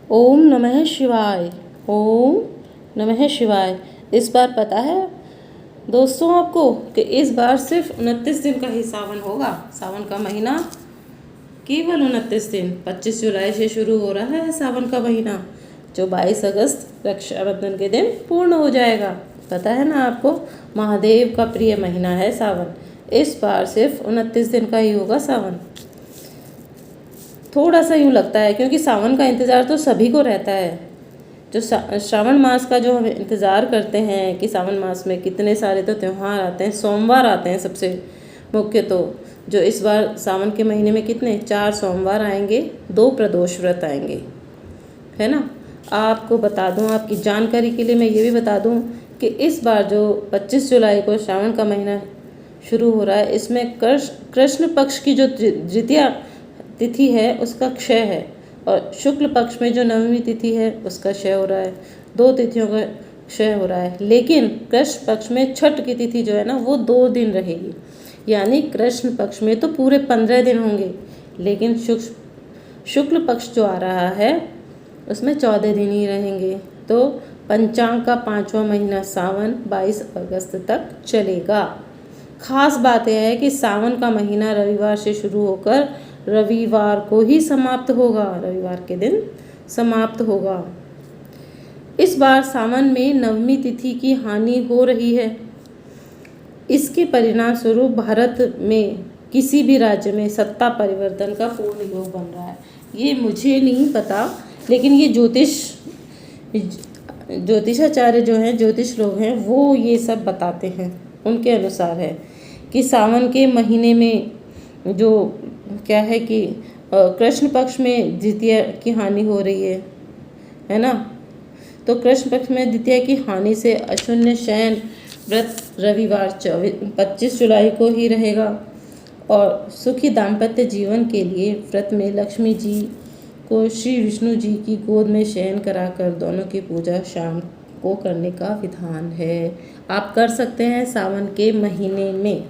ओम नमः शिवाय। ओम नमः शिवाय। इस बार पता है दोस्तों आपको कि इस बार सिर्फ 29 दिन का ही सावन होगा। सावन का महीना केवल 29 दिन, 25 जुलाई से शुरू हो रहा है सावन का महीना, जो 22 अगस्त रक्षाबंधन के दिन पूर्ण हो जाएगा। पता है ना आपको, महादेव का प्रिय महीना है सावन। इस बार सिर्फ 29 दिन का ही होगा सावन। थोड़ा सा यूँ लगता है क्योंकि सावन का इंतज़ार तो सभी को रहता है। जो श्रावण मास का जो हम इंतज़ार करते हैं कि सावन मास में कितने सारे तो त्यौहार आते हैं, सोमवार आते हैं सबसे मुख्य। तो जो इस बार सावन के महीने में कितने 4 सोमवार आएंगे, 2 प्रदोष व्रत आएंगे, है ना। आपको बता दूं, आपकी जानकारी के लिए मैं ये भी बता दूं कि इस बार जो 25 जुलाई को श्रावण का महीना शुरू हो रहा है, इसमें कृष्ण पक्ष की जो द्वितीया तिथि है उसका क्षय है, और शुक्ल पक्ष में जो नवमी तिथि है उसका क्षय हो रहा है। 2 तिथियों का क्षय हो रहा है। लेकिन कृष्ण पक्ष में छठ की तिथि जो है ना, वो 2 दिन रहेगी। यानी कृष्ण पक्ष में तो पूरे 15 दिन होंगे, लेकिन शुक्ल पक्ष जो आ रहा है उसमें 14 दिन ही रहेंगे। तो पंचांग का 5वां महीना सावन 22 अगस्त तक चलेगा। खास बात यह है कि सावन का महीना रविवार से शुरू होकर रविवार को ही समाप्त होगा, रविवार के दिन समाप्त होगा। इस बार सावन में नवमी तिथि की हानि हो रही है। इसके परिणाम स्वरूप भारत में किसी भी राज्य में सत्ता परिवर्तन का पूर्ण योग बन रहा है। ये मुझे नहीं पता, लेकिन ये ज्योतिषाचार्य जो हैं, ज्योतिष लोग हैं, वो ये सब बताते हैं। उनके अनुसार है कि सावन के महीने में जो क्या है कि कृष्ण पक्ष में द्वितीया की हानि हो रही है ना। तो कृष्ण पक्ष में द्वितीया की हानि से अशून्य शयन व्रत रविवार 25 जुलाई को ही रहेगा, और सुखी दाम्पत्य जीवन के लिए व्रत में लक्ष्मी जी को श्री विष्णु जी की गोद में शयन कराकर दोनों की पूजा शाम को करने का विधान है। आप कर सकते हैं सावन के महीने में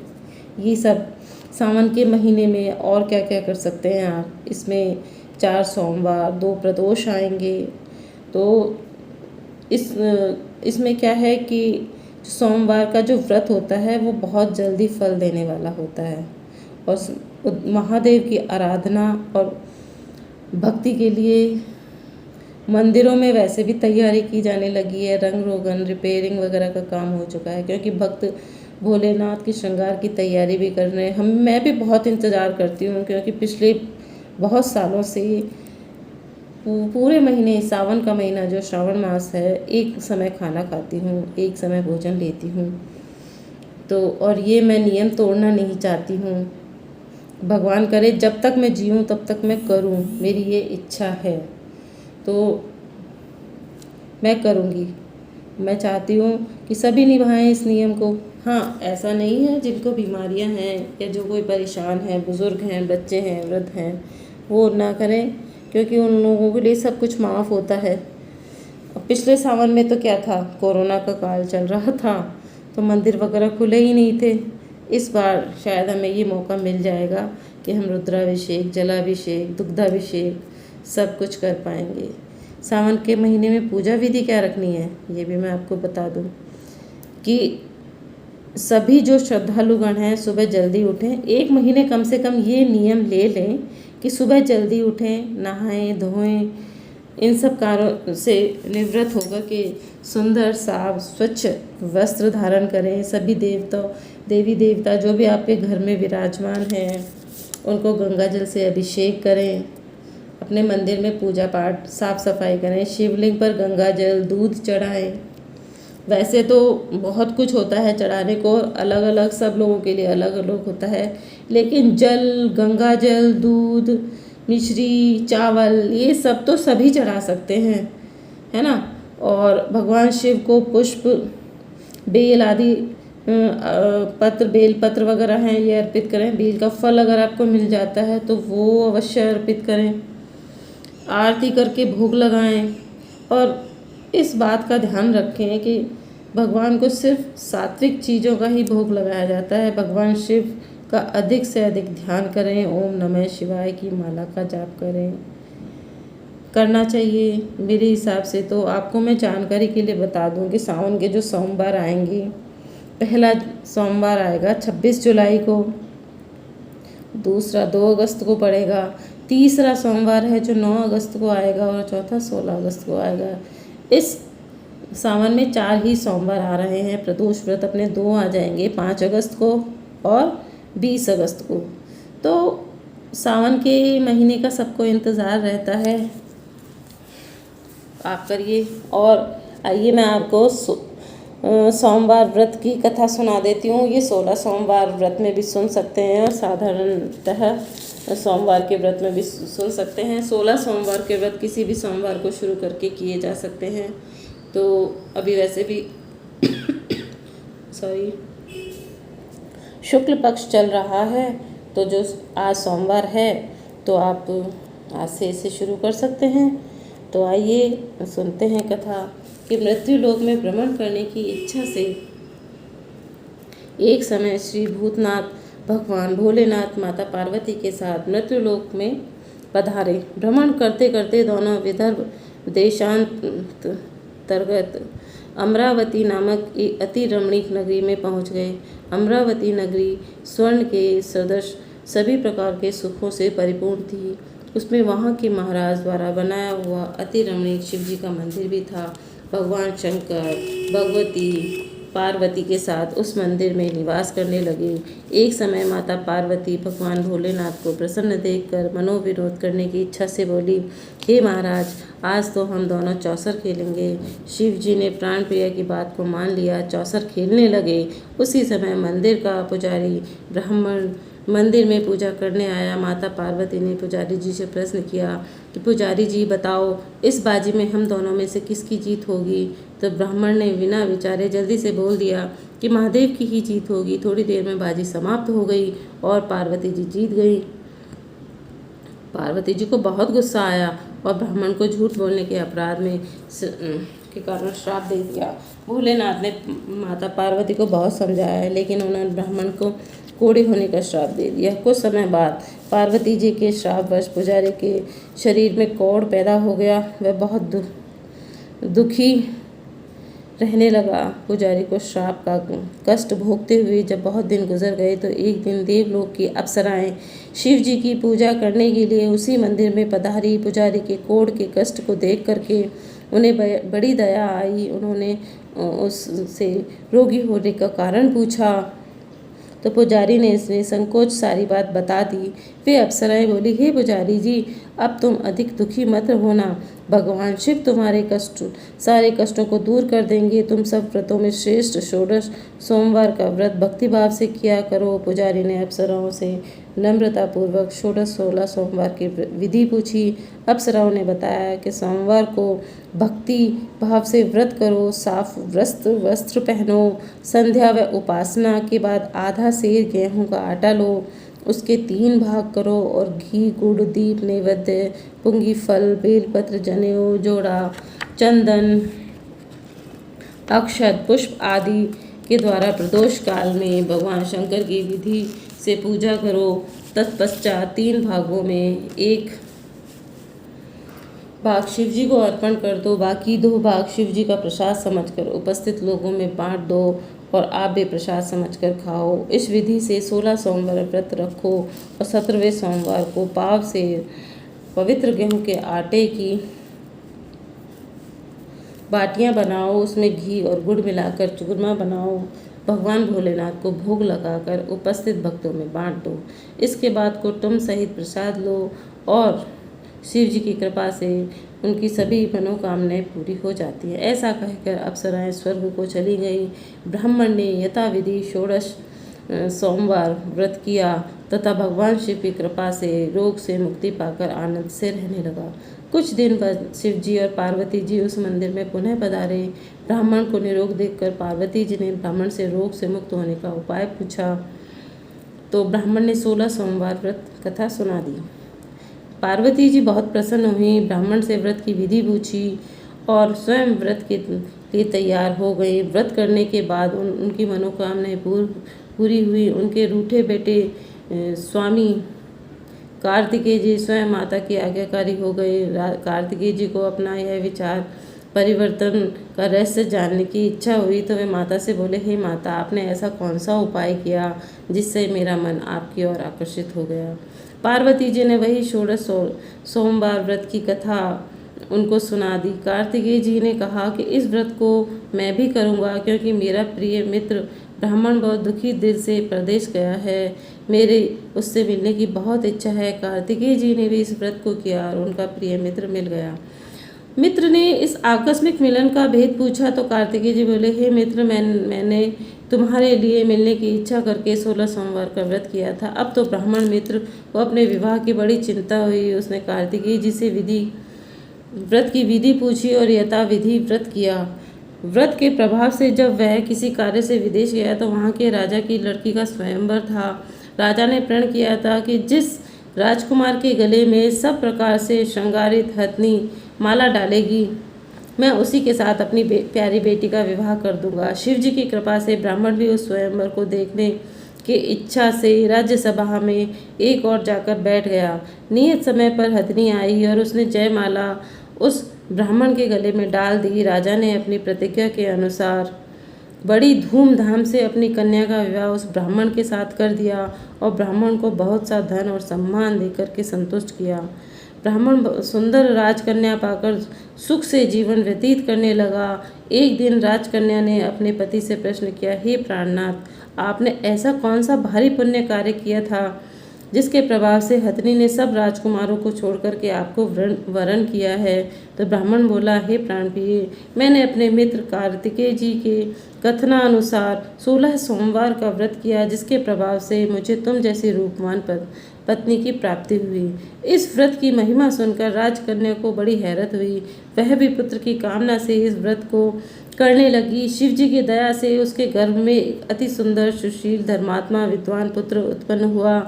ये सब। सावन के महीने में और क्या क्या कर सकते हैं आप, इसमें 4 सोमवार 2 प्रदोष आएंगे। तो इसमें क्या है कि सोमवार का जो व्रत होता है वो बहुत जल्दी फल देने वाला होता है, और महादेव की आराधना और भक्ति के लिए मंदिरों में वैसे भी तैयारी की जाने लगी है। रंग रोगन रिपेयरिंग वगैरह का काम हो चुका है, क्योंकि भक्त भोलेनाथ की श्रृंगार की तैयारी भी कर रहे हैं। मैं भी बहुत इंतज़ार करती हूँ, क्योंकि पिछले बहुत सालों से पूरे महीने सावन का महीना जो श्रावण मास है, एक समय खाना खाती हूँ, एक समय भोजन लेती हूँ। तो और ये मैं नियम तोड़ना नहीं चाहती हूँ। भगवान करे जब तक मैं जीऊँ तब तक मैं करूँ, मेरी ये इच्छा है, तो मैं करूँगी। मैं चाहती हूँ कि सभी निभाएं इस नियम को। हाँ, ऐसा नहीं है जिनको बीमारियां हैं या जो कोई परेशान है, बुज़ुर्ग हैं, बच्चे हैं, वृद्ध हैं, वो ना करें, क्योंकि उन लोगों के लिए सब कुछ माफ़ होता है। पिछले सावन में तो क्या था, कोरोना का काल चल रहा था, तो मंदिर वगैरह खुले ही नहीं थे। इस बार शायद हमें ये मौका मिल जाएगा कि हम रुद्राभिषेक, जलाभिषेक, दुग्धाभिषेक सब कुछ कर पाएंगे। सावन के महीने में पूजा विधि क्या रखनी है ये भी मैं आपको बता दूं कि सभी जो श्रद्धालुगण हैं सुबह जल्दी उठें। 1 महीने कम से कम ये नियम ले लें कि सुबह जल्दी उठें, नहाएं धोएं, इन सब कार्यों से निवृत्त होकर के सुंदर साफ स्वच्छ वस्त्र धारण करें। सभी देवी देवता जो भी आपके घर में विराजमान हैं उनको गंगा जल से अभिषेक करें। अपने मंदिर में पूजा पाठ साफ सफाई करें। शिवलिंग पर गंगा जल दूध चढ़ाएं। वैसे तो बहुत कुछ होता है चढ़ाने को, अलग अलग सब लोगों के लिए अलग अलग होता है, लेकिन जल, गंगा जल, दूध, मिश्री, चावल, ये सब तो सभी चढ़ा सकते हैं, है ना। और भगवान शिव को पुष्प, बेल आदि पत्र, बेल पत्र वगैरह हैं ये अर्पित करें। बेल का फल अगर आपको मिल जाता है तो वो अवश्य अर्पित करें। आरती करके भोग लगाएं, और इस बात का ध्यान रखें कि भगवान को सिर्फ सात्विक चीज़ों का ही भोग लगाया जाता है। भगवान शिव का अधिक से अधिक ध्यान करें। ओम नमः शिवाय की माला का जाप करें। करना चाहिए। मेरे हिसाब से तो आपको मैं जानकारी के लिए बता दूं कि सावन के जो सोमवार आएंगे, पहला सोमवार आएगा 26 जुलाई को, दूसरा 2 अगस्त को पड़ेगा, तीसरा सोमवार है जो 9 अगस्त को आएगा और चौथा 16 अगस्त को आएगा। इस सावन में 4 ही सोमवार आ रहे हैं। प्रदोष व्रत अपने 2 आ जाएंगे, 5 अगस्त को और 20 अगस्त को। तो सावन के महीने का सबको इंतज़ार रहता है, आप करिए। और आइए मैं आपको सोमवार व्रत की कथा सुना देती हूँ। ये 16 सोमवार व्रत में भी सुन सकते हैं और साधारणतः सोमवार के व्रत में भी सुन सकते हैं। 16 सोमवार के व्रत किसी भी सोमवार को शुरू करके किए जा सकते हैं। तो अभी वैसे भी शुक्ल पक्ष चल रहा है, तो जो आज सोमवार है तो आप आज से इसे शुरू कर सकते हैं। तो आइए सुनते हैं कथा कि मृत्यु लोक में भ्रमण करने की इच्छा से एक समय श्री भूतनाथ भगवान भोलेनाथ माता पार्वती के साथ मृत्यु लोक में पधारे। भ्रमण करते करते दोनों विदर्भ देशांतर्गत अमरावती नामक एक अति रमणीक नगरी में पहुंच गए। अमरावती नगरी स्वर्ण के सदृश सभी प्रकार के सुखों से परिपूर्ण थी। उसमें वहाँ के महाराज द्वारा बनाया हुआ अति रमणीक शिव जी का मंदिर भी था। भगवान शंकर भगवती पार्वती के साथ उस मंदिर में निवास करने लगे। एक समय माता पार्वती भगवान भोलेनाथ को प्रसन्न देखकर मनोविनोद करने की इच्छा से बोली, हे महाराज, आज तो हम दोनों चौसर खेलेंगे। शिव जी ने प्राण प्रिया की बात को मान लिया, चौसर खेलने लगे। उसी समय मंदिर का पुजारी ब्राह्मण मंदिर में पूजा करने आया। माता पार्वती ने पुजारी जी से प्रश्न किया कि पुजारी जी बताओ, इस बाजी में हम दोनों में से किसकी जीत होगी? तो ब्राह्मण ने बिना विचारे जल्दी से बोल दिया कि महादेव की ही जीत होगी। थोड़ी देर में बाजी समाप्त हो गई और पार्वती जी जीत गई। पार्वती जी को बहुत गुस्सा आया और ब्राह्मण को झूठ बोलने के अपराध में के कारण श्राप दे दिया। भोलेनाथ ने माता पार्वती को बहुत समझाया, लेकिन उन्होंने ब्राह्मण को कोढ़े होने का श्राप दे दिया। कुछ समय बाद पार्वती जी के श्रापवश पुजारी के शरीर में कोढ़ पैदा हो गया। वह बहुत दुखी रहने लगा। पुजारी को श्राप का कष्ट भोगते हुए जब बहुत दिन गुजर गए तो एक दिन देवलोक की अप्सराएं शिव जी की पूजा करने के लिए उसी मंदिर में पधारी। पुजारी के कोढ़ के कष्ट को देख करके उन्हें बड़ी दया आई। उन्होंने उससे रोगी होने का कारण पूछा तो पुजारी ने इसने संकोच सारी बात बता दी। वे अप्सराएं बोली, हे पुजारी जी, अब तुम अधिक दुखी मत होना। भगवान शिव तुम्हारे सारे कष्टों को दूर कर देंगे। तुम सब व्रतों में श्रेष्ठ षोडश सोमवार का व्रत भक्तिभाव से किया करो। पुजारी ने अप्सराओं से नम्रतापूर्वक षोडश 16 सोमवार की विधि पूछी। अप्सराओं ने बताया कि सोमवार को भक्ति भाव से व्रत करो, साफ वस्त्र पहनो, संध्या व उपासना के बाद आधा सेर गेहूं का आटा लो, उसके 3 भाग करो और घी गुड़ दीप नैवेद्य पुंगी फल बेलपत्र जनेऊ जोड़ा चंदन अक्षत पुष्प आदि के द्वारा प्रदोष काल में भगवान शंकर की विधि से पूजा करो। तत्पश्चात 3 भागों में 1 भाग शिव जी को अर्पण कर दो, बाकी 2 भाग शिव जी का प्रसाद समझकर उपस्थित लोगों में बांट दो और आप भी प्रसाद समझकर खाओ। इस विधि से 16 सोमवार व्रत रखो और 17वें सोमवार को पाव से पवित्र गेहूं के आटे की बाटियां बनाओ, उसमें घी और गुड़ मिलाकर चूरमा बनाओ। भगवान भोलेनाथ को भोग लगाकर उपस्थित भक्तों में बांट दो। इसके बाद कुटुंब सहित प्रसाद लो और शिव जी की कृपा से उनकी सभी मनोकामनाएं पूरी हो जाती है। ऐसा कहकर अप्सराएं स्वर्ग को चली गई। ब्राह्मण ने यथाविधि षोडश सोमवार व्रत किया तथा भगवान शिव की कृपा से रोग से मुक्ति पाकर आनंद से रहने लगा। कुछ दिन बाद शिव जी और पार्वती जी उस मंदिर में पुनः पधारे। ब्राह्मण को निरोग देखकर पार्वती जी ने ब्राह्मण से रोग से मुक्त होने का उपाय पूछा तो ब्राह्मण ने 16 सोमवार व्रत कथा सुना दी। पार्वती जी बहुत प्रसन्न हुई, ब्राह्मण से व्रत की विधि पूछी और स्वयं व्रत के लिए तैयार हो गई। व्रत करने के बाद उनकी मनोकामनाएं पूरी हुई। उनके रूठे बेटे स्वामी कार्तिकेय जी स्वयं माता की आज्ञाकारी हो गए। कार्तिकेय जी को अपना यह विचार परिवर्तन का रहस्य जानने की इच्छा हुई तो वे माता से बोले, हे माता, आपने ऐसा कौन सा उपाय किया जिससे मेरा मन आपकी ओर आकर्षित हो गया। पार्वती जी ने वही षोडश सोमवार व्रत की कथा उनको सुना दी। कार्तिकेय जी ने कहा कि इस व्रत को मैं भी करूँगा, क्योंकि मेरा प्रिय मित्र ब्राह्मण बहुत दुखी दिल से प्रदेश गया है। मेरे उससे मिलने की बहुत इच्छा है। कार्तिकेय जी ने भी इस व्रत को किया और उनका प्रिय मित्र मिल गया। मित्र ने इस आकस्मिक मिलन का भेद पूछा तो कार्तिकेय जी बोले, हे मित्र, मैंने तुम्हारे लिए मिलने की इच्छा करके 16 सोमवार का व्रत किया था। अब तो ब्राह्मण मित्र को अपने विवाह की बड़ी चिंता हुई। उसने कार्तिकेय जी से व्रत की विधि पूछी और यथाविधि व्रत किया। व्रत के प्रभाव से जब वह किसी कार्य से विदेश गया तो वहाँ के राजा की लड़की का स्वयंवर था। राजा ने प्रण किया था कि जिस राजकुमार के गले में सब प्रकार से श्रृंगारित हथनी माला डालेगी, मैं उसी के साथ अपनी प्यारी बेटी का विवाह कर दूंगा। शिव जी की कृपा से ब्राह्मण भी उस स्वयंवर को देखने की इच्छा से राज्यसभा में एक और जाकर बैठ गया। नियत समय पर हथनी आई और उसने जयमाला उस ब्राह्मण के गले में डाल दी। राजा ने अपनी प्रतिज्ञा के अनुसार बड़ी धूमधाम से अपनी कन्या का विवाह उस ब्राह्मण के साथ कर दिया और ब्राह्मण को बहुत सा धन और सम्मान देकर के संतुष्ट किया। ब्राह्मण सुंदर राजकन्या पाकर सुख से जीवन व्यतीत करने लगा। एक दिन राजकन्या ने अपने पति से प्रश्न किया, हे प्राणनाथ, आपने ऐसा कौन सा भारी पुण्य कार्य किया था जिसके प्रभाव से हथनी ने सब राजकुमारों को छोड़कर के आपको वरण किया है। तो ब्राह्मण बोला, हे प्राणप्रिय, मैंने अपने मित्र कार्तिकेय जी के कथनानुसार 16 सोमवार का व्रत किया, जिसके प्रभाव से मुझे तुम जैसी रूपवान पत्नी की प्राप्ति हुई। इस व्रत की महिमा सुनकर राजकन्या को बड़ी हैरत हुई। वह भी पुत्र की कामना से इस व्रत को करने लगी। शिव जी की दया से उसके गर्भ में अति सुंदर, सुशील, धर्मात्मा, विद्वान पुत्र उत्पन्न हुआ।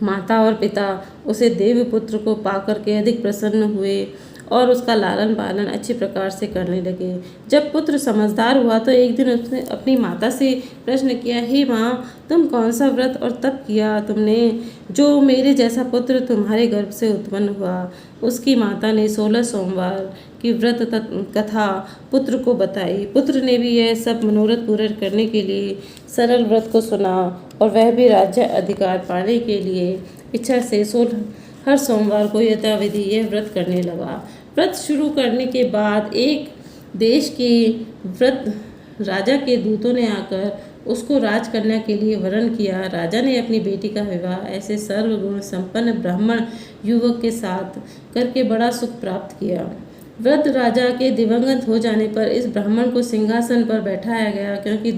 माता और पिता उसे देव पुत्र को पाकर के अधिक प्रसन्न हुए और उसका लालन पालन अच्छी प्रकार से करने लगे। जब पुत्र समझदार हुआ तो एक दिन उसने अपनी माता से प्रश्न किया, हे माँ, तुम कौन सा व्रत और तप किया तुमने जो मेरे जैसा पुत्र तुम्हारे गर्भ से उत्पन्न हुआ। उसकी माता ने 16 सोमवार की व्रत कथा पुत्र को बताई। पुत्र ने भी यह सब मनोरथ पूर्ण करने के लिए सरल व्रत को सुना और वह भी राज्य अधिकार पाने के लिए इच्छा से हर सोमवार को यथाविधि यह व्रत करने लगा। व्रत शुरू करने के बाद एक देश के व्रत राजा के दूतों ने आकर उसको राजकन्या के लिए वरण किया। राजा ने अपनी बेटी का विवाह ऐसे सर्वगुण संपन्न ब्राह्मण युवक के साथ करके बड़ा सुख प्राप्त किया। वृद्ध राजा के दिवंगत हो जाने पर इस ब्राह्मण को सिंहासन पर बैठाया गया, क्योंकि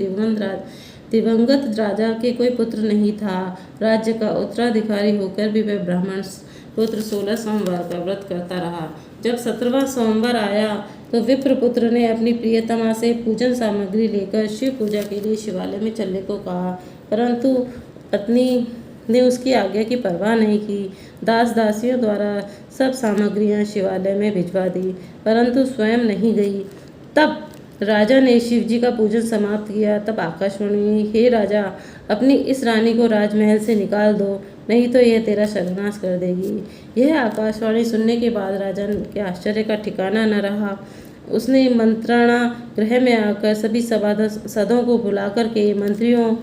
दिवंगत राजा के कोई पुत्र नहीं था। राज्य का उत्तराधिकारी होकर भी वह ब्राह्मण पुत्र 16 सोमवार का व्रत करता रहा। जब 17वां सोमवार आया तो विप्रपुत्र ने अपनी प्रियतमा से पूजन सामग्री लेकर शिव पूजा के लिए शिवालय में चलने को कहा, परंतु पत्नी ने उसकी आज्ञा की परवाह नहीं की। दास दासियों द्वारा सब सामग्रियां शिवालय में भिजवा दी, परंतु स्वयं नहीं गई। तब राजा ने शिव जी का पूजन समाप्त किया। तब आकाशवाणी हुई, हे राजा, अपनी इस रानी को राजमहल से निकाल दो, नहीं तो यह तेरा सर्वनाश कर देगी। यह आकाशवाणी सुनने के बाद राजा के आश्चर्य का ठिकाना न रहा। उसने मंत्रणा गृह में आकर सभी सभासदों को बुलाकर के, मंत्रियों,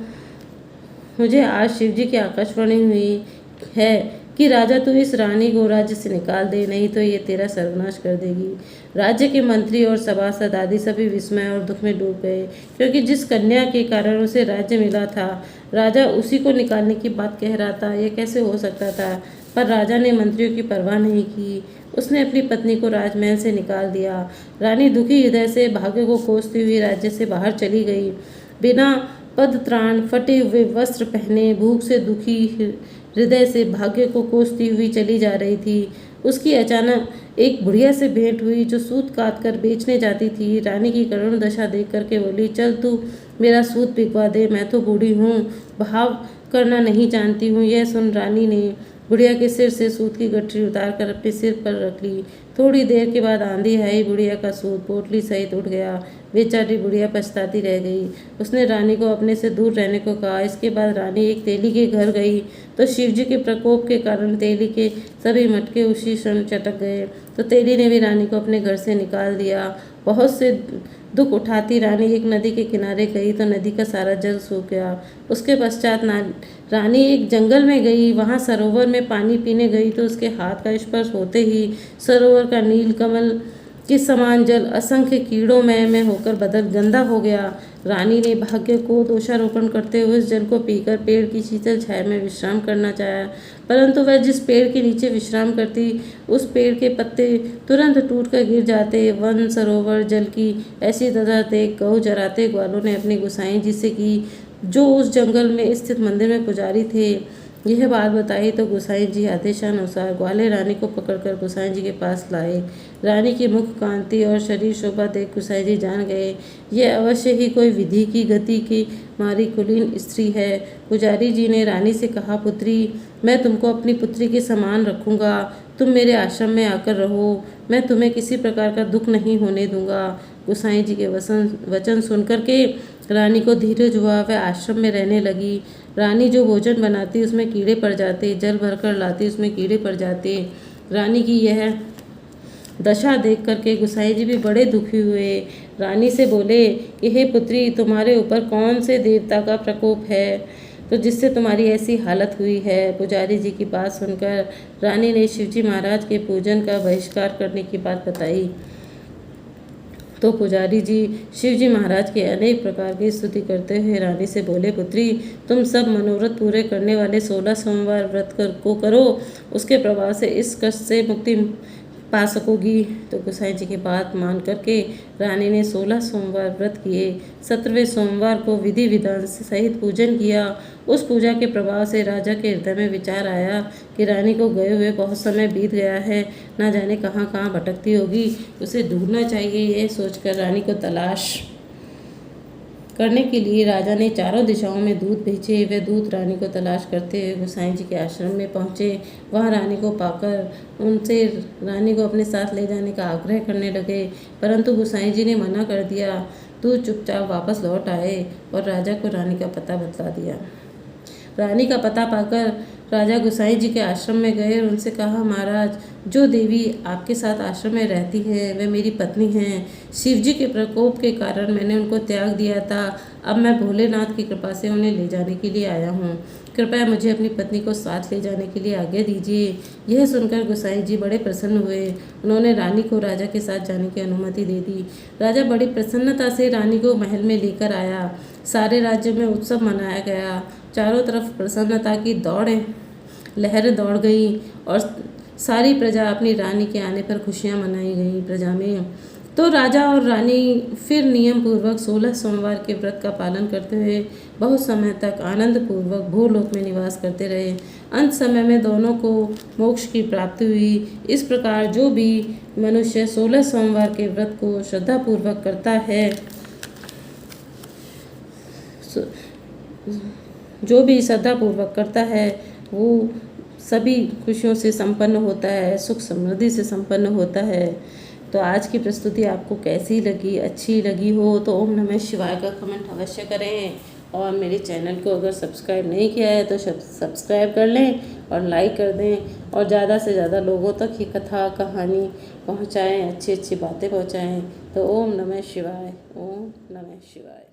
मुझे आज शिव जी की आकाशवाणी हुई है कि राजा तू इस रानी को राज्य से निकाल दे, नहीं तो ये तेरा सर्वनाश कर देगी। राज्य के मंत्री और सभासद आदि सभी विस्मय और दुख में डूब गए, क्योंकि जिस कन्या के कारण उसे राज्य मिला था राजा उसी को निकालने की बात कह रहा था। यह कैसे हो सकता था? पर राजा ने मंत्रियों की परवाह नहीं की। उसने अपनी पत्नी को राजमहल से निकाल दिया। रानी दुखी हृदय से भाग्य को कोसती हुई राज्य से बाहर चली गई। बिना पदत्राण, फटे हुए वस्त्र पहने, भूख से दुखी हृदय से भाग्य को कोसती हुई चली जा रही थी। उसकी अचानक एक बुढ़िया से भेंट हुई जो सूत काट कर बेचने जाती थी। रानी की करुण दशा देख करके बोली, चल तू मेरा सूत पिकवा दे, मैं तो बूढ़ी हूँ, भाव करना नहीं जानती हूँ। यह सुन रानी ने बुढ़िया के सिर से सूत की गठरी उतार कर अपने सिर पर रख ली। थोड़ी देर के बाद आंधी आई, बुढ़िया का सूत पोटली सहित उठ गया। बेचारी बुढ़िया पछताती रह गई। उसने रानी को अपने से दूर रहने को कहा। इसके बाद रानी एक तेली के घर गई तो शिवजी के प्रकोप के कारण तेली के सभी मटके उसी क्षण चटक गए। तो तेली ने भी रानी को अपने घर से निकाल दिया। बहुत से दुख उठाती रानी एक नदी के किनारे गई तो नदी का सारा जल सूख गया। उसके पश्चात रानी एक जंगल में गई। वहाँ सरोवर में पानी पीने गई तो उसके हाथ का स्पर्श होते ही सरोवर का नील कमल के समान जल असंख्य कीड़ों में होकर बदल गंदा हो गया। रानी ने भाग्य को दोषारोपण करते हुए उस जल को पीकर पेड़ की शीतल छाया में विश्राम करना चाहा, परंतु वह जिस पेड़ के नीचे विश्राम करती उस पेड़ के पत्ते तुरंत टूटकर गिर जाते। वन सरोवर जल की ऐसी दशा देख गौ चराते ग्वालों ने अपनी गुसाई जी से की, जो उस जंगल में स्थित मंदिर में पुजारी थे, यह बात बताई। तो गोसाई जी आदेशानुसार ग्वाले रानी को पकड़कर गोसाई जी के पास लाए। रानी की मुख कांति और शरीर शोभा देख गोसाई जी जान गए, यह अवश्य ही कोई विधि की गति की मारी कुलीन स्त्री है। पुजारी जी ने रानी से कहा, पुत्री, मैं तुमको अपनी पुत्री के समान रखूंगा। तुम मेरे आश्रम में आकर रहो, मैं तुम्हें किसी प्रकार का दुख नहीं होने दूंगा। गोसाई जी के वचन सुनकर के रानी को धीरज हुआ। वह आश्रम में रहने लगी। रानी जो भोजन बनाती उसमें कीड़े पड़ जाते, जल भरकर लाती उसमें कीड़े पड़ जाते। रानी की यह दशा देख करके गोसाई जी भी बड़े दुखी हुए। रानी से बोले कि हे पुत्री, तुम्हारे ऊपर कौन से देवता का प्रकोप है तो जिससे तुम्हारी ऐसी हालत हुई है। पुजारी जी की बात सुनकर रानी ने शिवजी महाराज के पूजन का बहिष्कार करने की बात बताई। तो पुजारी जी शिवजी महाराज के अनेक प्रकार की स्तुति करते हुए रानी से बोले, पुत्री, तुम सब मनोरथ पूरे करने वाले 16 सोमवार व्रत को करो, उसके प्रभाव से इस कष्ट से मुक्ति पा सकोगी। तो गोसाई जी की बात मान करके रानी ने 16 सोमवार व्रत किए। 17वें सोमवार को विधि विधान से सहित पूजन किया। उस पूजा के प्रभाव से राजा के हृदय में विचार आया कि रानी को गए हुए बहुत समय बीत गया है, ना जाने कहाँ कहाँ भटकती होगी, उसे ढूंढना चाहिए। यह सोचकर रानी को तलाश करने के लिए राजा ने चारों दिशाओं में दूत भेजे। वे दूत रानी को तलाश करते हुए गोसाई जी के आश्रम में पहुँचे। वहाँ रानी को पाकर उनसे रानी को अपने साथ ले जाने का आग्रह करने लगे, परंतु गोसाई जी ने मना कर दिया। दूत चुपचाप वापस लौट आए और राजा को रानी का पता बतला दिया। रानी का पता पाकर राजा गोसाई जी के आश्रम में गए और उनसे कहा, महाराज, जो देवी आपके साथ आश्रम में रहती हैं वे मेरी पत्नी हैं। शिवजी के प्रकोप के कारण मैंने उनको त्याग दिया था। अब मैं भोलेनाथ की कृपा से उन्हें ले जाने के लिए आया हूँ। कृपया मुझे अपनी पत्नी को साथ ले जाने के लिए आज्ञा दीजिए। यह सुनकर गोसाई जी बड़े प्रसन्न हुए। उन्होंने रानी को राजा के साथ जाने की अनुमति दे दी। राजा बड़ी प्रसन्नता से रानी को महल में लेकर आया। सारे राज्य में उत्सव मनाया गया। चारों तरफ प्रसन्नता की लहर दौड़ गई और सारी प्रजा अपनी रानी के आने पर खुशियां मनाई गई प्रजा में। तो राजा और रानी फिर नियम पूर्वक 16 सोमवार के व्रत का पालन करते हुए बहुत समय तक आनंद पूर्वक भूलोक में निवास करते रहे। अंत समय में दोनों को मोक्ष की प्राप्ति हुई। इस प्रकार जो भी मनुष्य 16 सोमवार के व्रत को श्रद्धापूर्वक करता है, वो सभी खुशियों से संपन्न होता है, सुख समृद्धि से संपन्न होता है। तो आज की प्रस्तुति आपको कैसी लगी, अच्छी लगी हो तो ओम नमः शिवाय का कमेंट अवश्य करें। और मेरे चैनल को अगर सब्सक्राइब नहीं किया है तो सब्सक्राइब कर लें और लाइक कर दें और ज़्यादा से ज़्यादा लोगों तक ये कथा कहानी पहुँचाएँ, अच्छी अच्छी बातें पहुँचाएँ। तो ओम नमः शिवाय, ओम नमः शिवाय।